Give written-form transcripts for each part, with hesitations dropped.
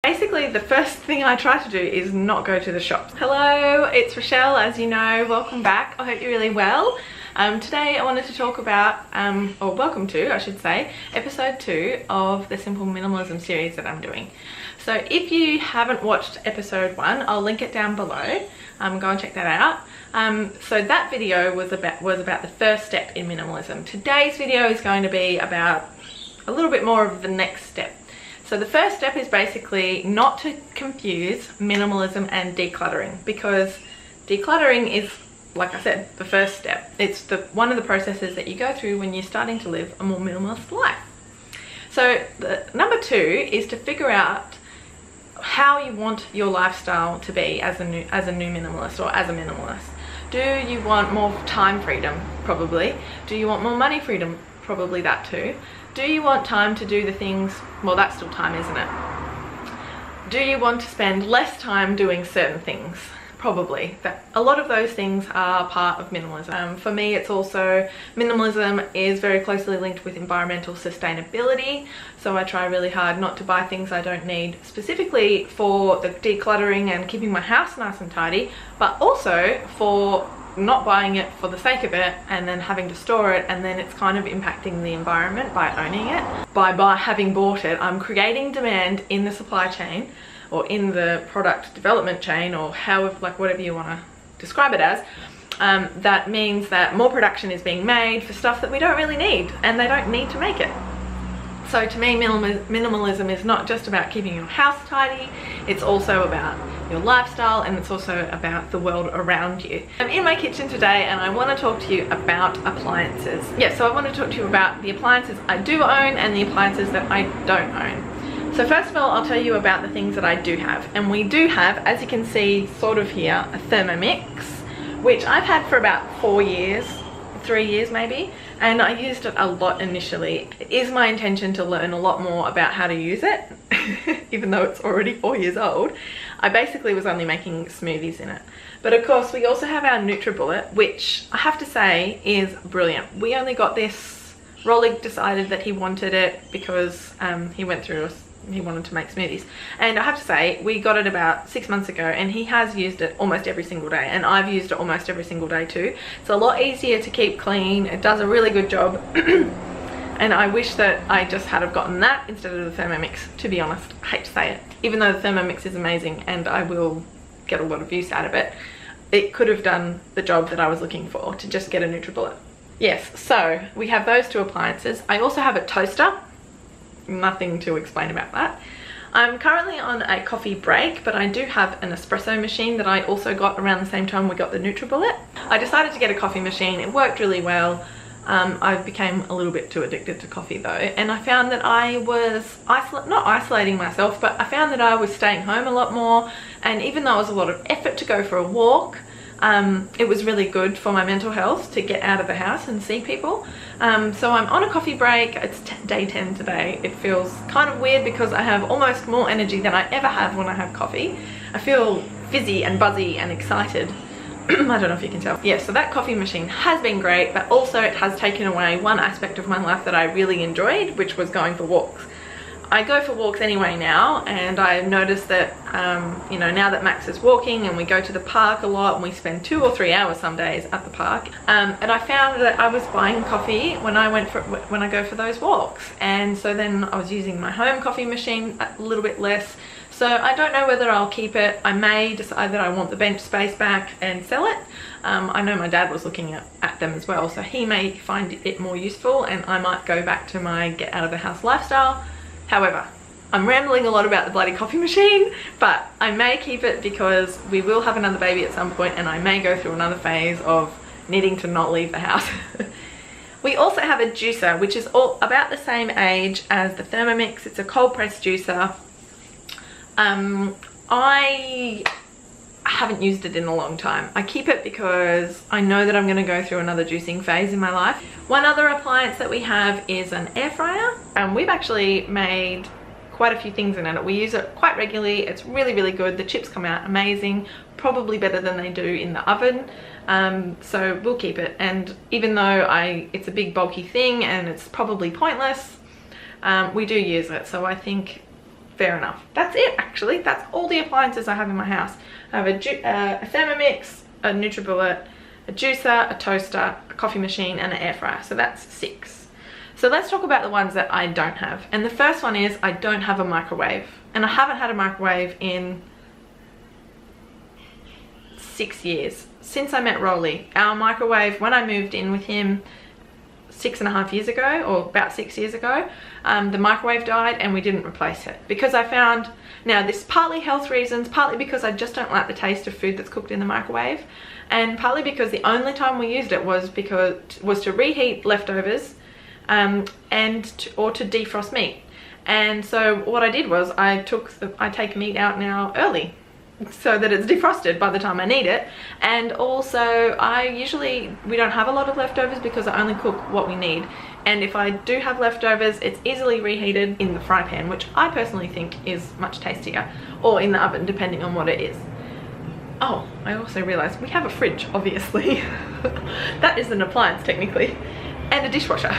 Basically, the first thing I try to do is not go to the shops. Hello, it's Rochelle, as you know. Welcome back. I hope you're really well. Today I wanted to talk about, or welcome to, I should say, episode 2 of the Simple Minimalism series that I'm doing. So if you haven't watched episode 1, I'll link it down below. Go and check that out. So that video was about the first step in minimalism. Today's video is going to be about a little bit more of the next step. So the first step is basically not to confuse minimalism and decluttering, because decluttering is, like I said, the first step. It's one of the processes that you go through when you're starting to live a more minimalist life. So number 2 is to figure out how you want your lifestyle to be as a new minimalist or as a minimalist. Do you want more time freedom? Probably. Do you want more money freedom? Probably that too. Do you want time to do the things, well, that's still time, isn't it? Do you want to spend less time doing certain things? Probably. A lot of those things are part of minimalism. For me, it's also, minimalism is very closely linked with environmental sustainability, so I try really hard not to buy things I don't need, specifically for the decluttering and keeping my house nice and tidy, but also for not buying it for the sake of it and then having to store it, and then it's kind of impacting the environment by owning it. By having bought it, I'm creating demand in the supply chain or in the product development chain, or however, like whatever you want to describe it as. That means that more production is being made for stuff that we don't really need, and they don't need to make it. So to me, minimalism is not just about keeping your house tidy, it's also about your lifestyle, and it's also about the world around you. I'm in my kitchen today and I want to talk to you about appliances. Yeah, so I want to talk to you about the appliances I do own and the appliances that I don't own. So first of all, I'll tell you about the things that I do have. And we do have, as you can see sort of here, a Thermomix, which I've had for about 4 years, 3 years maybe, and I used it a lot initially. It is my intention to learn a lot more about how to use it, even though it's already 4 years old. I basically was only making smoothies in it. But of course, we also have our NutriBullet, which I have to say is brilliant. We only got this, Rolly decided that he wanted it because he wanted to make smoothies, and I have to say we got it about 6 months ago, and he has used it almost every single day, and I've used it almost every single day too. It's a lot easier to keep clean, it does a really good job. And I wish that I just had have gotten that instead of the Thermomix, to be honest. I hate to say it, even though the Thermomix is amazing and I will get a lot of use out of it, it could have done the job that I was looking for, to just get a NutriBullet. Yes, so we have those 2 appliances. I also have a toaster. Nothing to explain about that. I'm currently on a coffee break, but I do have an espresso machine that I also got around the same time we got the NutriBullet. I decided to get a coffee machine. It worked really well. I became a little bit too addicted to coffee though, and I found that I was not isolating myself, but I found that I was staying home a lot more, and even though it was a lot of effort to go for a walk, it was really good for my mental health to get out of the house and see people. So I'm on a coffee break. It's day 10 today. It feels kind of weird because I have almost more energy than I ever have when I have coffee. I feel fizzy and buzzy and excited. I don't know if you can tell. Yeah, so that coffee machine has been great, but also it has taken away one aspect of my life that I really enjoyed, which was going for walks. I go for walks anyway now, and I've noticed that, you know, now that Max is walking and we go to the park a lot, and we spend 2 or 3 hours some days at the park, and I found that I was buying coffee when I go for those walks, and so then I was using my home coffee machine a little bit less. So I don't know whether I'll keep it. I may decide that I want the bench space back and sell it. I know my dad was looking at them as well, so he may find it more useful, and I might go back to my get out of the house lifestyle. However, I'm rambling a lot about the bloody coffee machine, but I may keep it because we will have another baby at some point, and I may go through another phase of needing to not leave the house. We also have a juicer, which is all about the same age as the Thermomix. It's a cold press juicer. I haven't used it in a long time. I keep it because I know that I'm going to go through another juicing phase in my life. One other appliance that we have is an air fryer, and we've actually made quite a few things in it. We use it quite regularly. It's really, really good. The chips come out amazing, probably better than they do in the oven. So we'll keep it. And even though it's a big bulky thing and it's probably pointless, we do use it. So I think fair enough. That's it, actually. That's all the appliances I have in my house. I have a Thermomix, a NutriBullet, a juicer, a toaster, a coffee machine, and an air fryer. So that's 6. So let's talk about the ones that I don't have. And the first one is I don't have a microwave. And I haven't had a microwave in 6 years. Since I met Rolly, our microwave, when I moved in with him 6.5 years ago, or about 6 years ago, the microwave died and we didn't replace it. Because I found, now this is partly health reasons, partly because I just don't like the taste of food that's cooked in the microwave, and partly because the only time we used it was to reheat leftovers or to defrost meat. And so what I did was I take meat out now early so that it's defrosted by the time I need it. And also we don't have a lot of leftovers because I only cook what we need. And if I do have leftovers, it's easily reheated in the fry pan, which I personally think is much tastier, or in the oven, depending on what it is. Oh, I also realized we have a fridge, obviously. That is an appliance technically, and a dishwasher.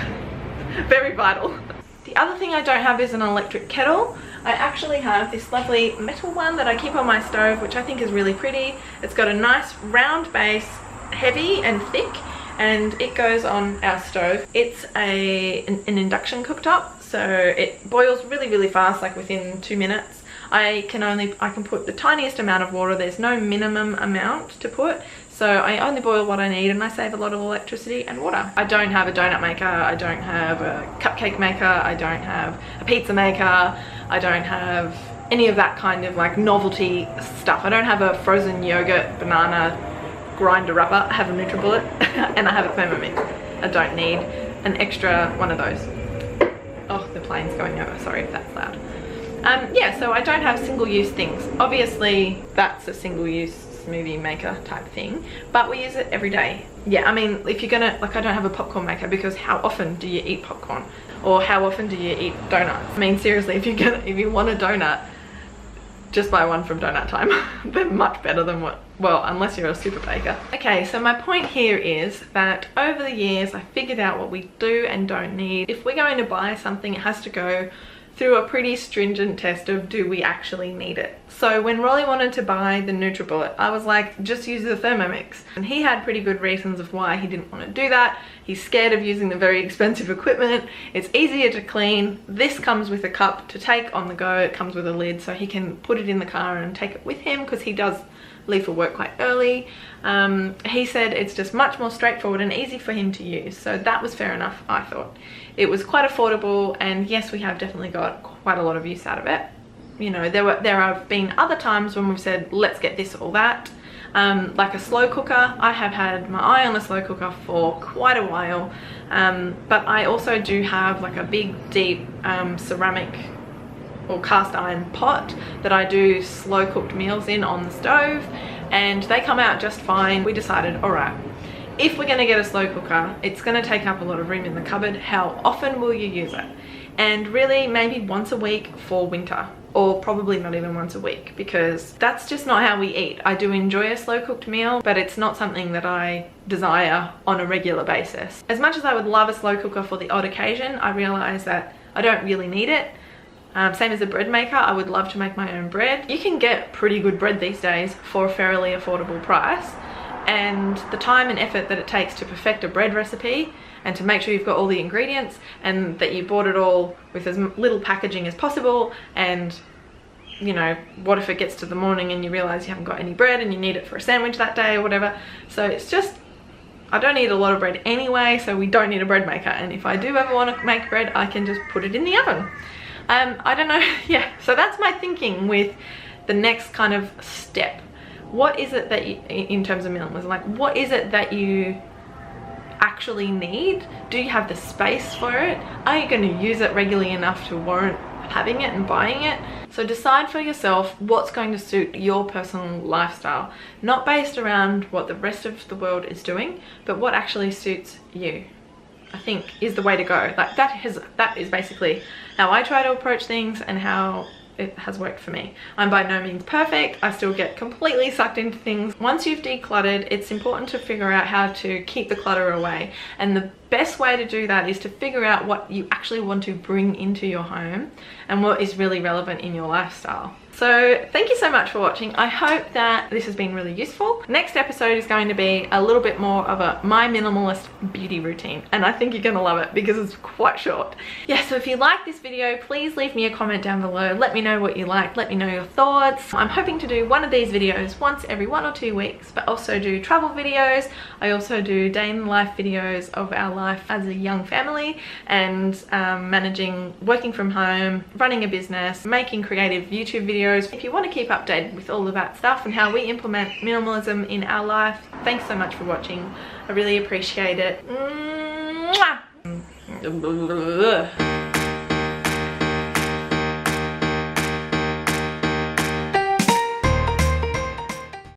Very vital. The other thing I don't have is an electric kettle. I actually have this lovely metal one that I keep on my stove, which I think is really pretty. It's got a nice round base, heavy and thick, and it goes on our stove. It's an induction cooktop, so it boils really fast, like within 2 minutes. I can put the tiniest amount of water. There's no minimum amount to put, so I only boil what I need, and I save a lot of electricity and water. I don't have a donut maker, I don't have a cupcake maker, I don't have a pizza maker, I don't have any of that kind of like novelty stuff. I don't have a frozen yogurt banana grinder rubber. I have a NutriBullet and I have a Thermomix. I don't need an extra one of those. Oh, the plane's going over, sorry if that's loud. Yeah, so I don't have single-use things. Obviously that's a single-use smoothie maker type thing, but we use it every day. Yeah, I mean, if you're gonna, like, I don't have a popcorn maker because how often do you eat popcorn? Or how often do you eat donuts? I mean, seriously, if you want a donut, just buy one from Donut Time. They're much better than well, unless you're a super baker. Okay, so my point here is that over the years, I figured out what we do and don't need. If we're going to buy something, it has to go through a pretty stringent test of, do we actually need it? So when Rolly wanted to buy the NutriBullet, I was like, just use the Thermomix. And he had pretty good reasons of why he didn't want to do that. He's scared of using the very expensive equipment. It's easier to clean. This comes with a cup to take on the go. It comes with a lid so he can put it in the car and take it with him because he does leave for work quite early. He said it's just much more straightforward and easy for him to use. So that was fair enough, I thought. It was quite affordable, and yes, we have definitely got quite a lot of use out of it. You know, there have been other times when we've said, let's get this or that. Like a slow cooker. I have had my eye on a slow cooker for quite a while, but I also do have like a big, deep ceramic or cast iron pot that I do slow cooked meals in on the stove, and they come out just fine. We decided, all right, if we're gonna get a slow cooker, it's gonna take up a lot of room in the cupboard. How often will you use it? And really maybe once a week for winter, or probably not even once a week, because that's just not how we eat. I do enjoy a slow cooked meal, but it's not something that I desire on a regular basis. As much as I would love a slow cooker for the odd occasion, I realize that I don't really need it. Same as a bread maker, I would love to make my own bread. You can get pretty good bread these days for a fairly affordable price, and the time and effort that it takes to perfect a bread recipe and to make sure you've got all the ingredients and that you bought it all with as little packaging as possible, and you know, what if it gets to the morning and you realize you haven't got any bread and you need it for a sandwich that day or whatever. So it's just, I don't eat a lot of bread anyway, so we don't need a bread maker, and if I do ever want to make bread, I can just put it in the oven. I don't know, yeah, so that's my thinking with the next kind of step. What is it that you, in terms of minimalism, like what is it that you actually need? Do you have the space for it? Are you going to use it regularly enough to warrant having it and buying it? So decide for yourself what's going to suit your personal lifestyle, not based around what the rest of the world is doing, but what actually suits you, I think is the way to go. Like that is basically how I try to approach things and how it has worked for me. I'm by no means perfect. I still get completely sucked into things. Once you've decluttered, it's important to figure out how to keep the clutter away. And the best way to do that is to figure out what you actually want to bring into your home and what is really relevant in your lifestyle. So thank you so much for watching. I hope that this has been really useful. Next episode is going to be a little bit more of a my minimalist beauty routine, and I think you're gonna love it because it's quite short. Yeah, so if you like this video, please leave me a comment down below. Let me know what you like, let me know your thoughts. I'm hoping to do one of these videos once every 1 or 2 weeks, but also do travel videos. I also do day in the life videos of our life as a young family, and managing, working from home, running a business, making creative YouTube videos. If you want to keep updated with all of that stuff and how we implement minimalism in our life, thanks so much for watching. I really appreciate it. Mwah!